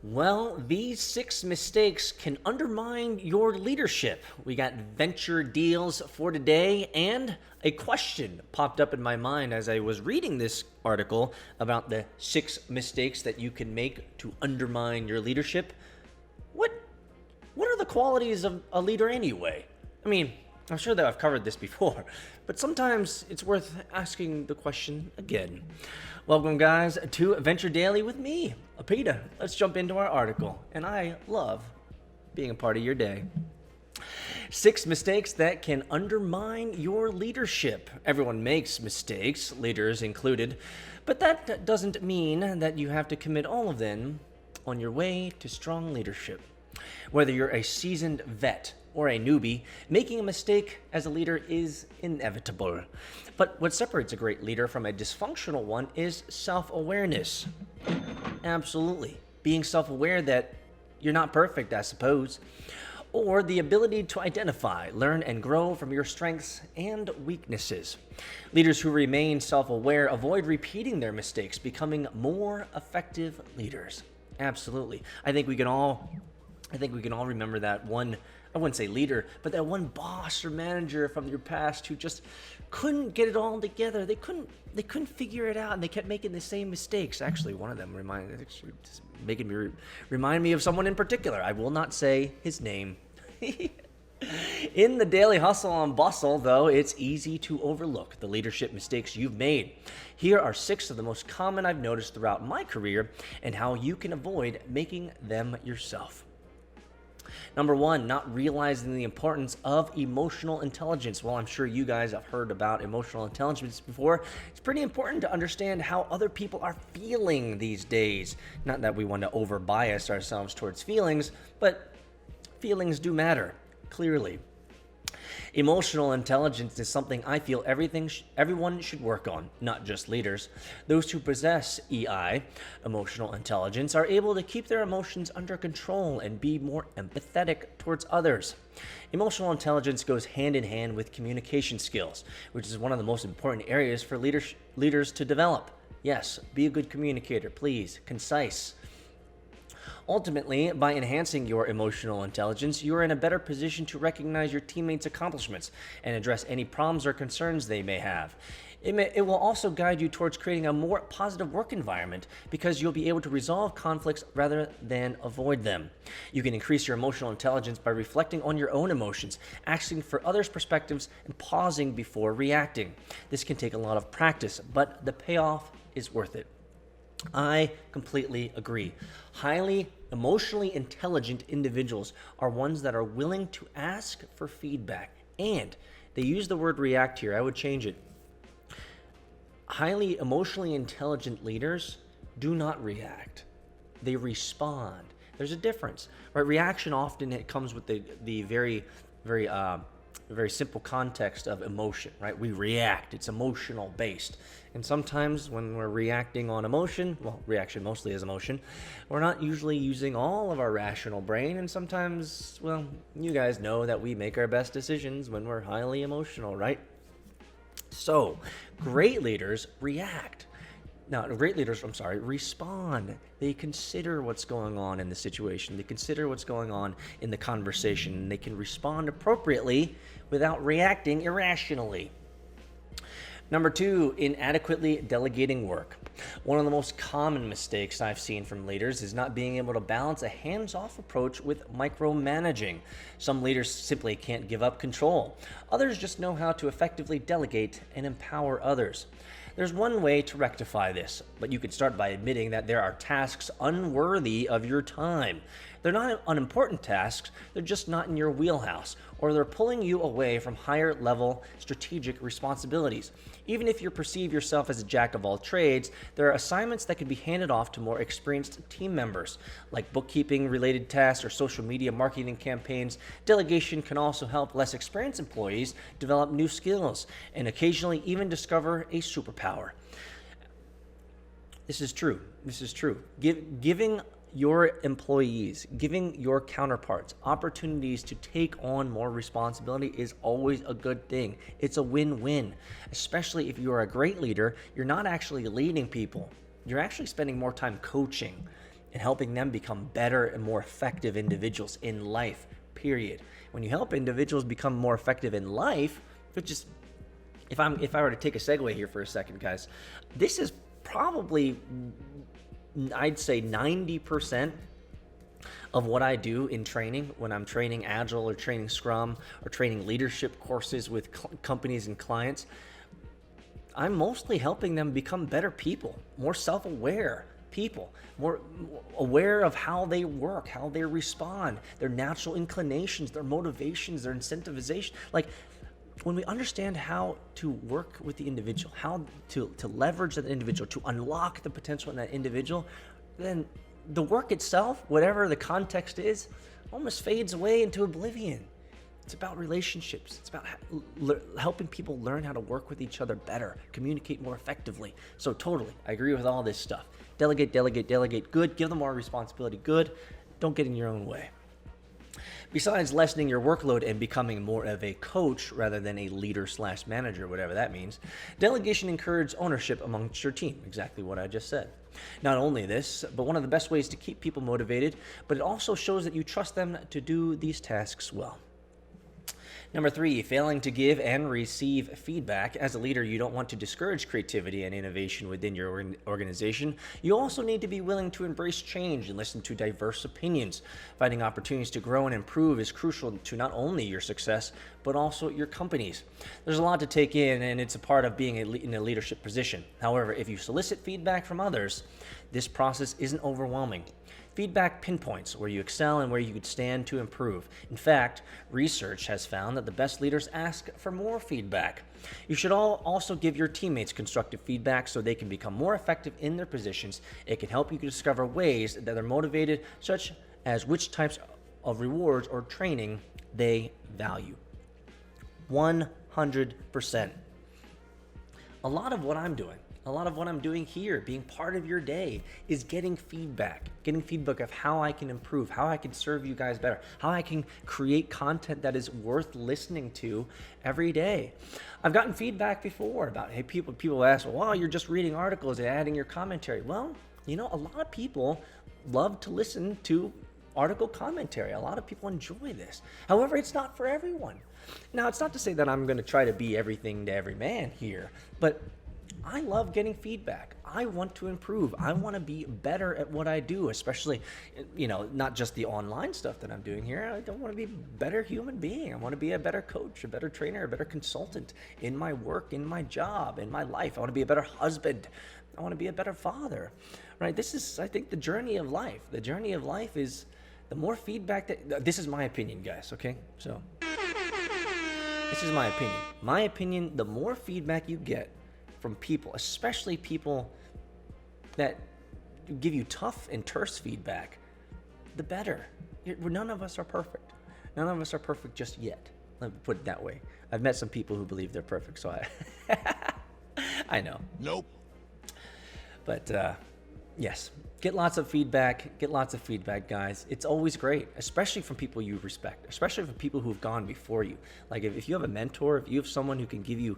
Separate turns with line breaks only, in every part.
Well, these 6 mistakes can undermine your leadership. We got venture deals for today, and a question popped up in my mind as I was reading this article about the 6 mistakes that you can make to undermine your leadership. What what are the qualities of a leader anyway? I mean, I'm sure that I've covered this before, but sometimes it's worth asking the question again. Welcome, guys, to Venture Daily with me, Peter. Let's jump into our article, and I love being a part of your day. 6 mistakes that can undermine your leadership. Everyone makes mistakes, leaders included, but that doesn't mean that you have to commit all of them on your way to strong leadership. Whether you're a seasoned vet or a newbie, making a mistake as a leader is inevitable. But what separates a great leader from a dysfunctional one is self-awareness. Absolutely. Being self-aware that you're not perfect, I suppose. Or the ability to identify, learn, and grow from your strengths and weaknesses. Leaders who remain self-aware avoid repeating their mistakes, becoming more effective leaders. Absolutely. I think we can all remember that one, I wouldn't say leader, but that one boss or manager from your past who just couldn't get it all together. They couldn't figure it out, and they kept making the same mistakes. Actually, one of them remind me of someone in particular. I will not say his name. In the daily hustle and bustle, though, it's easy to overlook the leadership mistakes you've made. Here are 6 of the most common I've noticed throughout my career and how you can avoid making them yourself. Number 1, not realizing the importance of emotional intelligence. Well, I'm sure you guys have heard about emotional intelligence before. It's pretty important to understand how other people are feeling these days. Not that we want to over-bias ourselves towards feelings, but feelings do matter, clearly. Emotional intelligence is something I feel everyone should work on, not just leaders. Those who possess EI, emotional intelligence, are able to keep their emotions under control and be more empathetic towards others. Emotional intelligence goes hand in hand with communication skills, which is one of the most important areas for leaders to develop. Yes, be a good communicator, please, concise. Ultimately, by enhancing your emotional intelligence, you are in a better position to recognize your teammates' accomplishments and address any problems or concerns they may have. It will also guide you towards creating a more positive work environment because you'll be able to resolve conflicts rather than avoid them. You can increase your emotional intelligence by reflecting on your own emotions, asking for others' perspectives, and pausing before reacting. This can take a lot of practice, but the payoff is worth it. I completely agree. Highly emotionally intelligent individuals are ones that are willing to ask for feedback. And they use the word react here. I would change it. Highly emotionally intelligent leaders do not react. They respond. There's a difference, right? Reaction often it comes with the very simple context of emotion, right? We react. It's emotional based. And sometimes when we're reacting on emotion, well, reaction mostly is emotion, we're not usually using all of our rational brain. And sometimes, well, you guys know that we make our best decisions when we're highly emotional, right? So, great leaders react. Now, respond. They consider what's going on in the situation. They consider what's going on in the conversation. And they can respond appropriately without reacting irrationally. Number 2, inadequately delegating work. One of the most common mistakes I've seen from leaders is not being able to balance a hands-off approach with micromanaging. Some leaders simply can't give up control. Others just know how to effectively delegate and empower others. There's one way to rectify this, but you could start by admitting that there are tasks unworthy of your time. They're not unimportant tasks, they're just not in your wheelhouse, or they're pulling you away from higher level strategic responsibilities. Even if you perceive yourself as a jack of all trades, there are assignments that can be handed off to more experienced team members, like bookkeeping related tasks or social media marketing campaigns. Delegation can also help less experienced employees develop new skills and occasionally even discover a superpower. This is true. Giving your employees, giving your counterparts opportunities to take on more responsibility is always a good thing. It's a win-win, especially if you're a great leader. You're not actually leading people. You're actually spending more time coaching and helping them become better and more effective individuals in life, period. When you help individuals become more effective in life, which is, if I were to take a segue here for a second, guys, this is probably, I'd say 90% of what I do in training, when I'm training Agile or training Scrum or training leadership courses with companies and clients. I'm mostly helping them become better people, more self-aware people, more aware of how they work, how they respond, their natural inclinations, their motivations, their incentivization. Like, when we understand how to work with the individual, how to leverage that individual, to unlock the potential in that individual, then the work itself, whatever the context is, almost fades away into oblivion. It's about relationships. It's about helping people learn how to work with each other better, communicate more effectively. So totally, I agree with all this stuff. Delegate, delegate, delegate. Good. Give them more responsibility. Good. Don't get in your own way. Besides lessening your workload and becoming more of a coach rather than a leader/manager, whatever that means, delegation encourages ownership amongst your team. Exactly what I just said. Not only this, but one of the best ways to keep people motivated, but it also shows that you trust them to do these tasks well. Number 3, failing to give and receive feedback. As a leader, you don't want to discourage creativity and innovation within your organization. You also need to be willing to embrace change and listen to diverse opinions. Finding opportunities to grow and improve is crucial to not only your success, but also your company's. There's a lot to take in, and it's a part of being in a leadership position. However, if you solicit feedback from others, this process isn't overwhelming. Feedback pinpoints where you excel and where you could stand to improve. In fact, research has found that the best leaders ask for more feedback. You should also give your teammates constructive feedback so they can become more effective in their positions. It can help you discover ways that they're motivated, such as which types of rewards or training they value. 100%. A lot of what I'm doing here, being part of your day, is getting feedback of how I can improve, how I can serve you guys better, how I can create content that is worth listening to every day. I've gotten feedback before about, hey, people ask, well, wow, you're just reading articles and adding your commentary. Well, a lot of people love to listen to article commentary. A lot of people enjoy this. However, it's not for everyone. Now, it's not to say that I'm going to try to be everything to every man here, but I love getting feedback. I want to improve. I want to be better at what I do, especially, not just the online stuff that I'm doing here. I don't want to be a better human being. I want to be a better coach, a better trainer, a better consultant in my work, in my job, in my life. I want to be a better husband. I want to be a better father, right? This is, I think, the journey of life. The journey of life is the more feedback this is my opinion, guys, okay? So this is my opinion. My opinion, the more feedback you get from people, especially people that give you tough and terse feedback, the better. None of us are perfect. None of us are perfect just yet. Let me put it that way. I've met some people who believe they're perfect, so I know. Nope. But yes, get lots of feedback, guys. It's always great, especially from people you respect, especially from people who've gone before you. Like if you have a mentor, if you have someone who can give you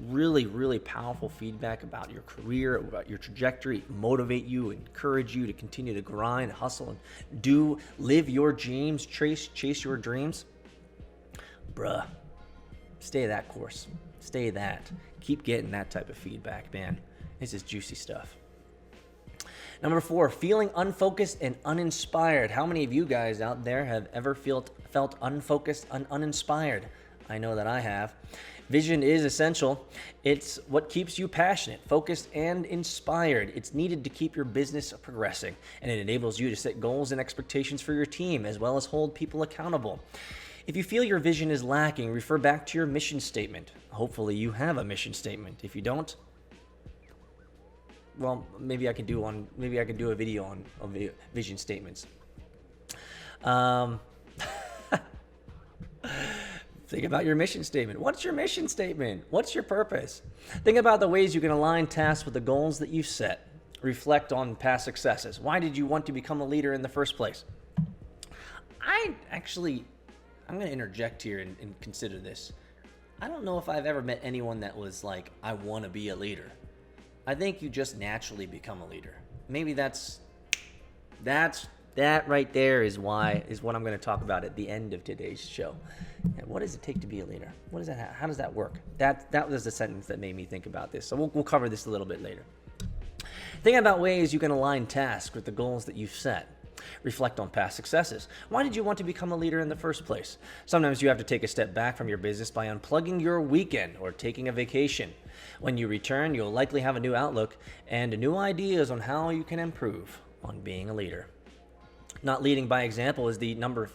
really, really powerful feedback about your career, about your trajectory, motivate you, encourage you to continue to grind, hustle, and live your dreams, chase your dreams, bruh, stay that course. Stay that. Keep getting that type of feedback, man. This is juicy stuff. Number 4, feeling unfocused and uninspired. How many of you guys out there have ever felt unfocused and uninspired? I know that I have. Vision is essential. It's what keeps you passionate, focused, and inspired. It's needed to keep your business progressing, and it enables you to set goals and expectations for your team, as well as hold people accountable. If you feel your vision is lacking, refer back to your mission statement. Hopefully you have a mission statement. If you don't, well, maybe I can do a video on vision statements. Think about your mission statement. What's your mission statement? What's your purpose? Think about the ways you can align tasks with the goals that you've set. Reflect on past successes. Why did you want to become a leader in the first place? I'm going to interject here and consider this. I don't know if I've ever met anyone that was like, I want to be a leader. I think you just naturally become a leader. Maybe that's That right there is what I'm going to talk about at the end of today's show. And what does it take to be a leader? What does that? How does that work? That was the sentence that made me think about this. So we'll cover this a little bit later. Think about ways you can align tasks with the goals that you've set. Reflect on past successes. Why did you want to become a leader in the first place? Sometimes you have to take a step back from your business by unplugging your weekend or taking a vacation. When you return, you'll likely have a new outlook and new ideas on how you can improve on being a leader. Not leading by example is the number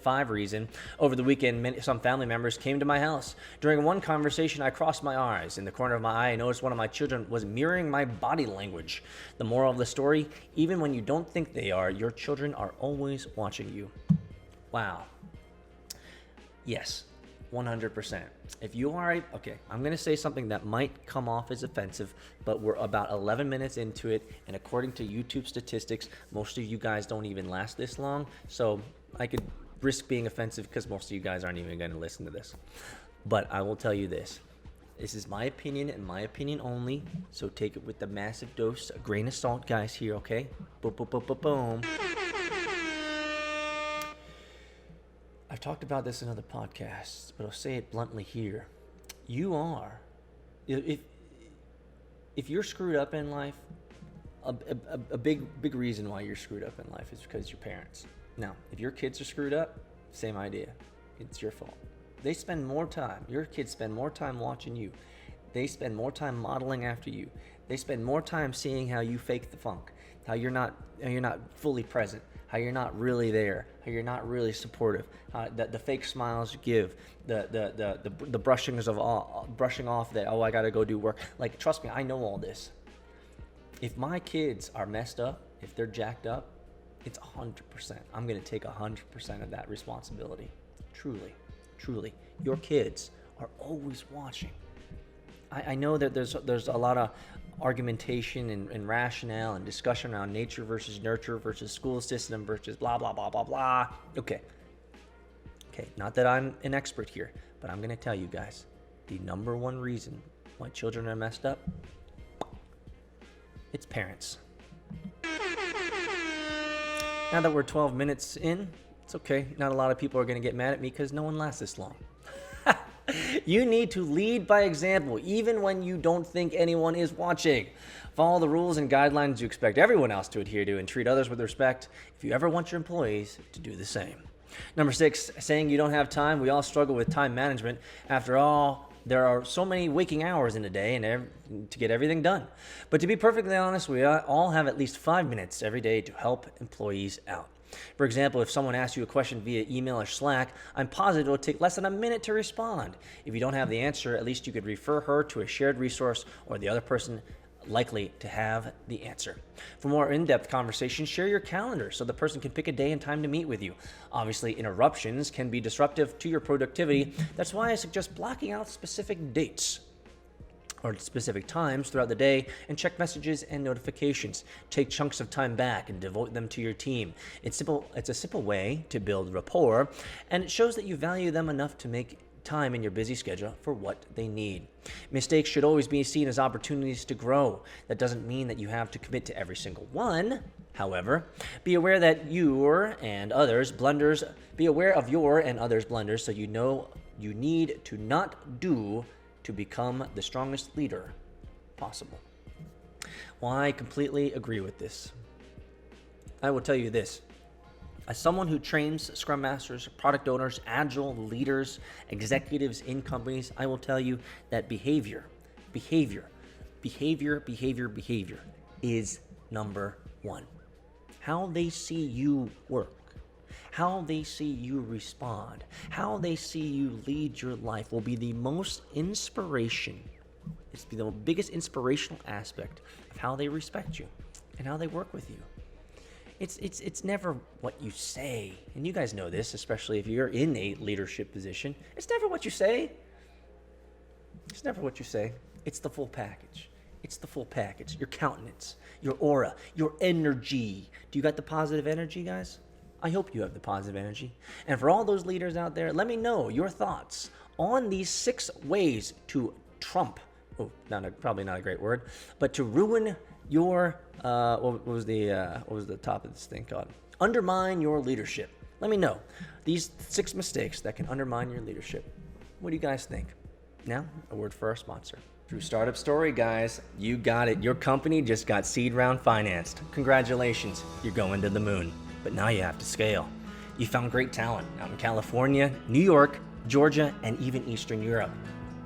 5 reason. Over the weekend, some family members came to my house. During one conversation, I crossed my eyes. In the corner of my eye, I noticed one of my children was mirroring my body language. The moral of the story, even when you don't think they are, your children are always watching you. Wow. Yes, 100%. If you are okay, I'm going to say something that might come off as offensive, but we're about 11 minutes into it, and according to YouTube statistics, most of you guys don't even last this long, so I could risk being offensive because most of you guys aren't even going to listen to this. But I will tell you this. This is my opinion and my opinion only, so take it with a massive dose, a grain of salt, guys, here, okay? Boom, boom, boom, boom, boom. I've talked about this in other podcasts, but I'll say it bluntly here. You are, if you're screwed up in life, a big reason why you're screwed up in life is because your parents. Now, if your kids are screwed up, same idea. It's your fault. They spend more time, your kids spend more time watching you. They spend more time modeling after you. They spend more time seeing how you fake the funk, how you're not fully present, how you're not really there, how you're not really supportive, the fake smiles you give, the brushing off that, oh, I gotta go do work. Like, trust me, I know all this. If my kids are messed up, if they're jacked up, it's 100%. I'm gonna take 100% of that responsibility. Truly, your kids are always watching. I know that there's a lot of argumentation and rationale and discussion around nature versus nurture versus school system versus blah, blah, blah, blah, blah. Okay, not that I'm an expert here, but I'm going to tell you guys, the number one reason why children are messed up, it's parents. Now that we're 12 minutes in, it's okay. Not a lot of people are going to get mad at me because no one lasts this long. You need to lead by example, even when you don't think anyone is watching. Follow the rules and guidelines you expect everyone else to adhere to, and treat others with respect if you ever want your employees to do the same. Number 6, saying you don't have time. We all struggle with time management. After all, there are so many waking hours in a day to get everything done. But to be perfectly honest, we all have at least 5 minutes every day to help employees out. For example, if someone asks you a question via email or Slack, I'm positive it'll take less than a minute to respond. If you don't have the answer, at least you could refer her to a shared resource or the other person likely to have the answer. For more in-depth conversations, share your calendar so the person can pick a day and time to meet with you. Obviously, interruptions can be disruptive to your productivity. That's why I suggest blocking out specific dates or specific times throughout the day and check messages and notifications. Take chunks of time back and devote them to your team. It's a simple way to build rapport, and it shows that you value them enough to make time in your busy schedule for what they need. Mistakes should always be seen as opportunities to grow. That doesn't mean that you have to commit to every single one. However, be aware of your and others' blunders so you know you need to not do to become the strongest leader possible. Well, I completely agree with this. I will tell you this. As someone who trains Scrum Masters, product owners, agile leaders, executives in companies, I will tell you that behavior is number one. How they see you work, how they see you respond, how they see you lead your life will be the most inspiration. It's the biggest inspirational aspect of how they respect you and how they work with you. It's never what you say. And you guys know this, especially if you're in a leadership position. It's never what you say. It's never what you say. It's the full package. It's the full package. Your countenance, your aura, your energy. Do you got the positive energy, guys? I hope you have the positive energy. And for all those leaders out there, let me know your thoughts on these 6 ways to trump probably not a great word, but to ruin your, what was the top of this thing called? Undermine your leadership. Let me know. These 6 mistakes that can undermine your leadership. What do you guys think? Now, a word for our sponsor. True startup story, guys. You got it. Your company just got seed round financed. Congratulations. You're going to the moon. But now you have to scale. You found great talent out in California, New York, Georgia, and even Eastern Europe.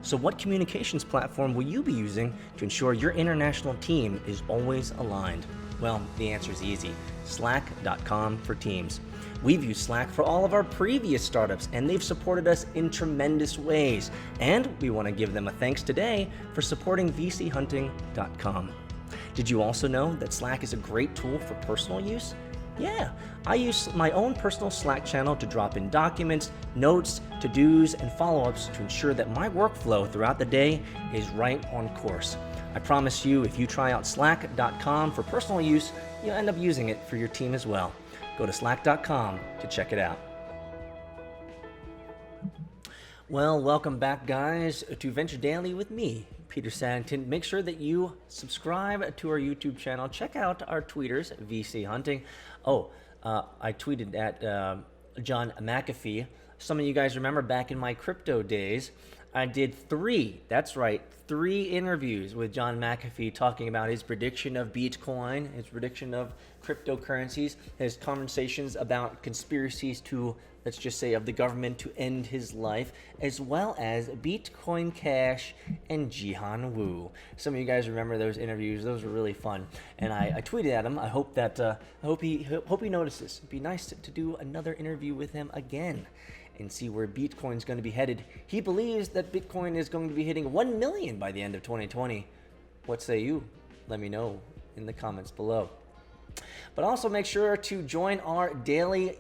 So what communications platform will you be using to ensure your international team is always aligned? Well, the answer is easy. Slack.com for Teams. We've used Slack for all of our previous startups, and they've supported us in tremendous ways. And we want to give them a thanks today for supporting vchunting.com. Did you also know that Slack is a great tool for personal use? Yeah, I use my own personal Slack channel to drop in documents, notes, to-dos, and follow-ups to ensure that my workflow throughout the day is right on course. I promise you, if you try out slack.com for personal use, you'll end up using it for your team as well. Go to slack.com to check it out. Well, welcome back, guys, to Venture Daily with me, Peter Saddington. Make sure that you subscribe to our YouTube channel. Check out our tweeters, VC Hunting. I tweeted at John McAfee. Some of you guys remember back in my crypto days, I did 3 interviews with John McAfee talking about his prediction of Bitcoin, his prediction of cryptocurrencies, his conversations about conspiracies to, let's just say, of the government to end his life, as well as Bitcoin Cash and Jihan Wu. Some of you guys remember those interviews; those were really fun. And I tweeted at him. I hope that I hope he notices. It'd be nice to do another interview with him again and see where Bitcoin's going to be headed. He believes that Bitcoin is going to be hitting 1 million by the end of 2020. What say you? Let me know in the comments below. But also make sure to join our daily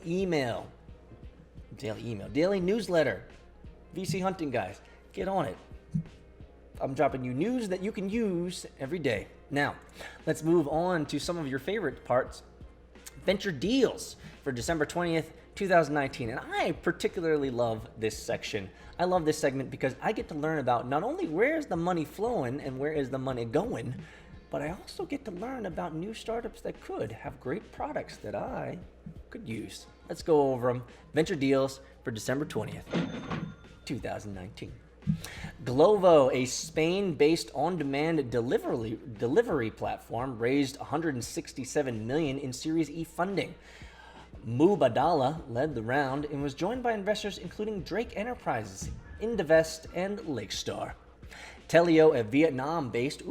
newsletter. VC Hunting, guys. Get on it. I'm dropping you news that you can use every day. Now, let's move on to some of your favorite parts. Venture deals for December 20th, 2019. And I particularly love this section. I love this segment because I get to learn about not only where is the money flowing and where is the money going, but I also get to learn about new startups that could have great products that I could use. Let's go over them. Venture deals for December 20th, 2019. Glovo, a Spain-based on-demand delivery platform, raised $167 million in Series E funding. Mubadala led the round and was joined by investors including Drake Enterprises, Indivest, and Lakestar. Telio, a Vietnam-based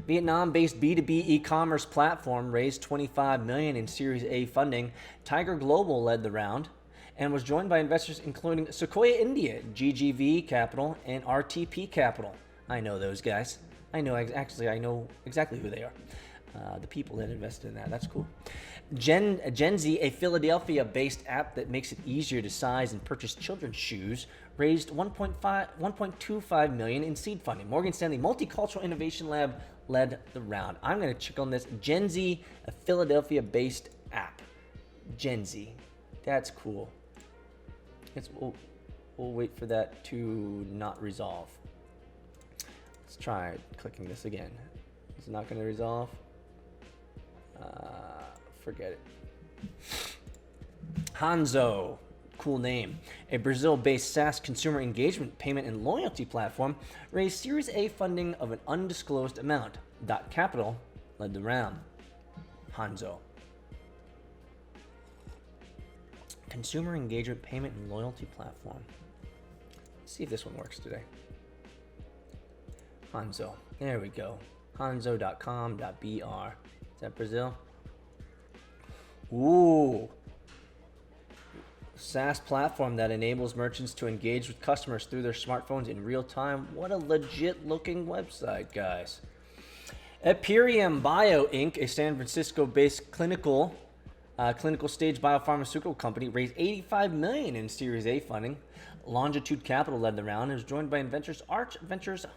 B2B e-commerce platform, raised $25 million in Series A funding. Tiger Global led the round and was joined by investors including Sequoia India, GGV Capital, and RTP Capital. I know those guys. I know exactly who they are. The people that invested in that. That's cool. Genzy, a Philadelphia-based app that makes it easier to size and purchase children's shoes, raised $1.25 million in seed funding. Morgan Stanley Multicultural Innovation Lab led the round. I'm going to check on this. Genzy, a Philadelphia-based app. Genzy. That's cool. We'll wait for that to not resolve. Let's try clicking this again. It's not going to resolve. Forget it. Hanzo, cool name. A Brazil-based SaaS consumer engagement, payment, and loyalty platform raised Series A funding of an undisclosed amount. Dot Capital led the round. Hanzo. Consumer engagement, payment, and loyalty platform. Let's see if this one works today. Hanzo. There we go. Hanzo.com.br. Is that Brazil? Ooh. SaaS platform that enables merchants to engage with customers through their smartphones in real time. What a legit looking website, guys. Epirium Bio Inc., a San Francisco-based clinical stage biopharmaceutical company, raised $85 million in Series A funding. Longitude Capital led the round and was joined by investors Arch Ventures.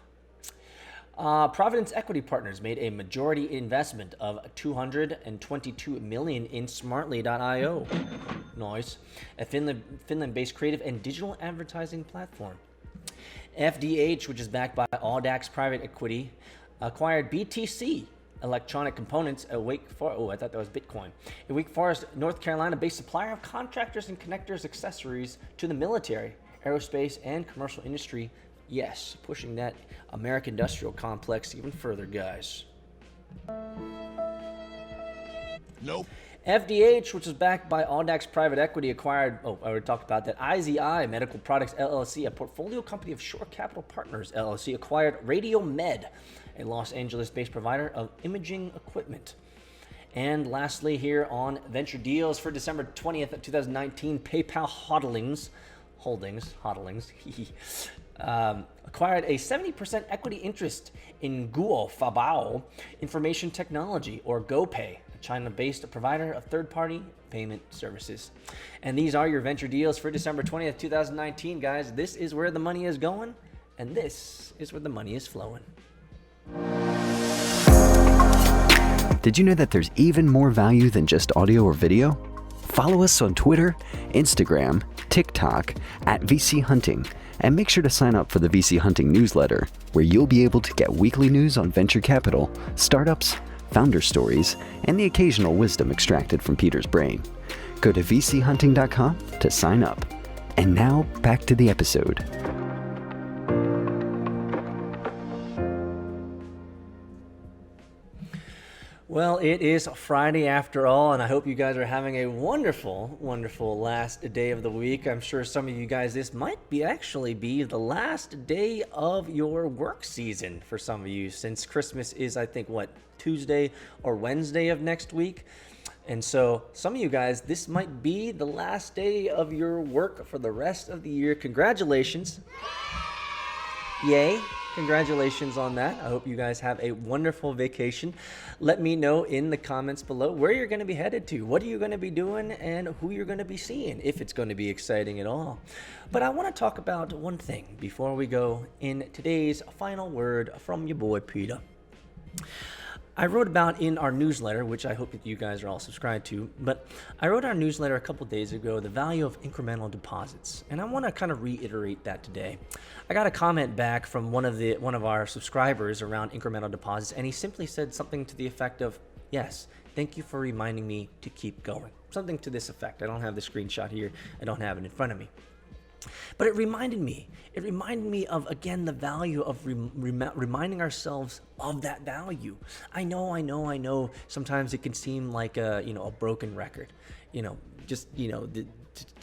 Providence Equity Partners made a majority investment of $222 million in Smartly.io. Nice. A Finland-based creative and digital advertising platform. FDH, which is backed by Audax Private Equity, acquired BTC Electronic Components, I thought that was Bitcoin, a Wake Forest, North Carolina-based supplier of contractors and connectors accessories to the military, aerospace, and commercial industry. Yes, pushing that American industrial complex even further, guys.
Nope.
FDH, which is backed by Audax Private Equity, acquired, I already talked about that, IZI Medical Products LLC, a portfolio company of Shore Capital Partners LLC, acquired RadioMed, a Los Angeles-based provider of imaging equipment. And lastly, here on Venture Deals for December 20th, 2019, PayPal Holdings, acquired a 70% equity interest in Guo Fabao Information Technology, or GoPay, a China-based provider of third-party payment services. And these are your Venture Deals for December 20th, 2019, guys. This is where the money is going, and this is where the money is flowing.
Did you know that there's even more value than just audio or video? Follow us on Twitter, Instagram, TikTok at VC Hunting, and make sure to sign up for the VC Hunting newsletter, where you'll be able to get weekly news on venture capital, startups, founder stories, and the occasional wisdom extracted from Peter's brain. Go to vchunting.com to sign up. And now, back to the episode.
Well, it is Friday after all, and I hope you guys are having a wonderful, wonderful last day of the week. I'm sure some of you guys, this might actually be the last day of your work season for some of you, since Christmas is, I think, Tuesday or Wednesday of next week. And so some of you guys, this might be the last day of your work for the rest of the year. Congratulations. Yay. Congratulations on that. I hope you guys have a wonderful vacation. Let me know in the comments below where you're going to be headed to, what are you going to be doing, and who you're going to be seeing, if it's going to be exciting at all. But I want to talk about one thing before we go in today's final word from your boy Peter. I wrote about in our newsletter, which I hope that you guys are all subscribed to, but I wrote our newsletter a couple days ago, the value of incremental deposits, and I want to kind of reiterate that today. I got a comment back from one of our subscribers around incremental deposits, and he simply said something to the effect of, "Yes, thank you for reminding me to keep going." Something to this effect. I don't have the screenshot here. I don't have it in front of me. But it reminded me of, again, the value of reminding ourselves of that value. I know. Sometimes it can seem like a broken record, to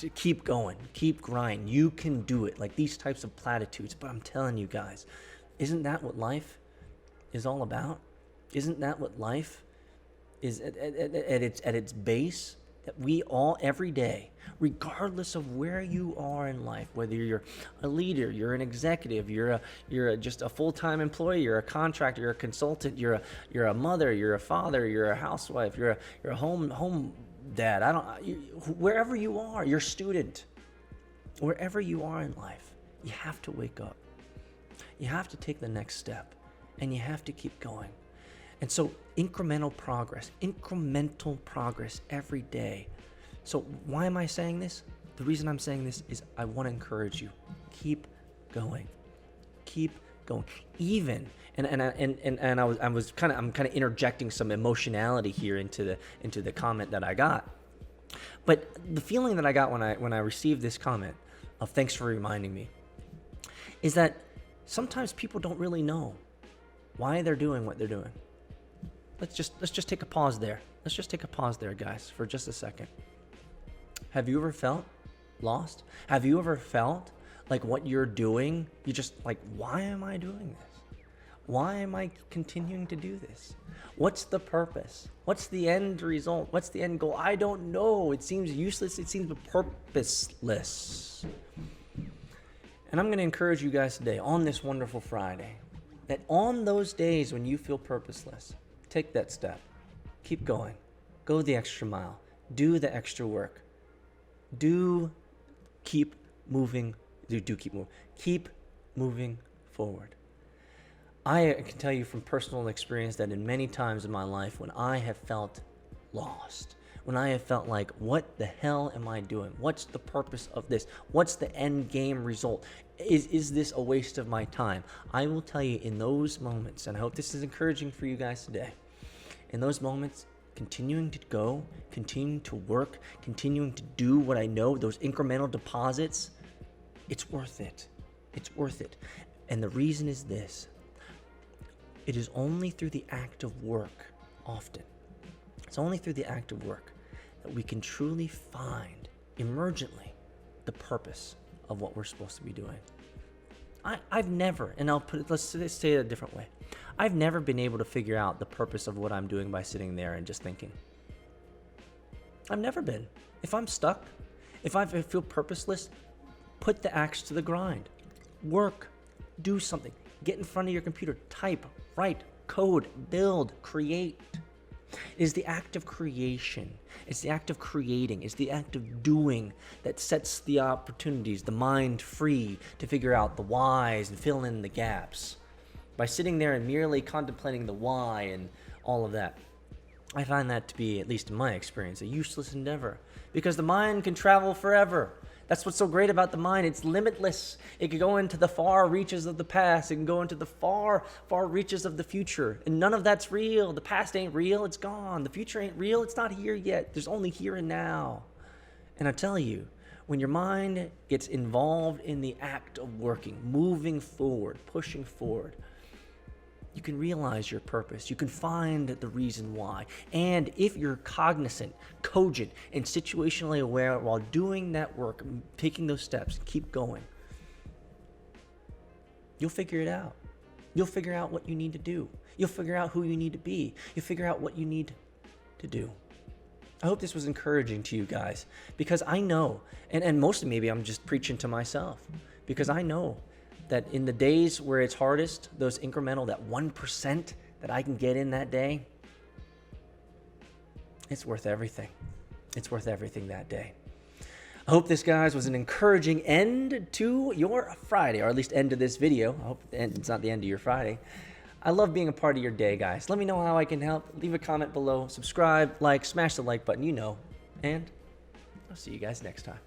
keep going, keep grinding. You can do it, like these types of platitudes. But I'm telling you guys, isn't that what life is all about? Isn't that what life is at its base? That we all, every day, regardless of where you are in life, whether you're a leader, you're an executive, you're just a full-time employee, you're a contractor, you're a consultant, you're a mother, you're a father, you're a housewife, you're a home dad. Wherever you are, you're a student. Wherever you are in life, you have to wake up. You have to take the next step, and you have to keep going. And so incremental progress every day. So why am I saying this? The reason I'm saying this is I want to encourage you. Keep going. Even I'm kind of interjecting some emotionality here into the comment that I got. But the feeling that I got when I received this comment of "thanks for reminding me" is that sometimes people don't really know why they're doing what they're doing. Let's just take a pause there. Let's just take a pause there, guys, for just a second. Have you ever felt lost? Have you ever felt like what you're doing, you're just like, why am I doing this? Why am I continuing to do this? What's the purpose? What's the end result? What's the end goal? I don't know. It seems useless. It seems purposeless. And I'm going to encourage you guys today on this wonderful Friday that on those days when you feel purposeless, take that step. Keep going. Go the extra mile. Do the extra work. Keep moving forward. I can tell you from personal experience that in many times in my life when I have felt lost, when I have felt like, what the hell am I doing? What's the purpose of this? What's the end game result? Is this a waste of my time? I will tell you, in those moments, and I hope this is encouraging for you guys today, in those moments, continuing to go, continuing to work, continuing to do what I know, those incremental deposits, it's worth it. It's worth it. And the reason is this: it is only through the act of work, often, it's only through the act of work that we can truly find emergently the purpose of what we're supposed to be doing. I've never, and let's say it a different way. I've never been able to figure out the purpose of what I'm doing by sitting there and just thinking. I've never been. If I'm stuck, if I feel purposeless, put the axe to the grind. Work, do something. Get in front of your computer, type, write, code, build, create. It is the act of creation. It's the act of creating. It's the act of doing that sets the opportunities, the mind free to figure out the whys and fill in the gaps. By sitting there and merely contemplating the why and all of that, I find that to be, at least in my experience, a useless endeavor, because the mind can travel forever. That's what's so great about the mind. It's limitless. It can go into the far reaches of the past. It can go into the far, far reaches of the future. And none of that's real. The past ain't real. It's gone. The future ain't real. It's not here yet. There's only here and now. And I tell you, when your mind gets involved in the act of working, moving forward, pushing forward, you can realize your purpose. You can find the reason why. And if you're cognizant, cogent, and situationally aware while doing that work, taking those steps, keep going, you'll figure it out. You'll figure out what you need to do. You'll figure out who you need to be. You'll figure out what you need to do. I hope this was encouraging to you guys, because I know, and mostly maybe I'm just preaching to myself, because I know that in the days where it's hardest, those incremental, that 1% that I can get in that day, it's worth everything. It's worth everything that day. I hope this, guys, was an encouraging end to your Friday, or at least end to this video. I hope it's not the end of your Friday. I love being a part of your day, guys. Let me know how I can help. Leave a comment below. Subscribe, like, smash the like button, and I'll see you guys next time.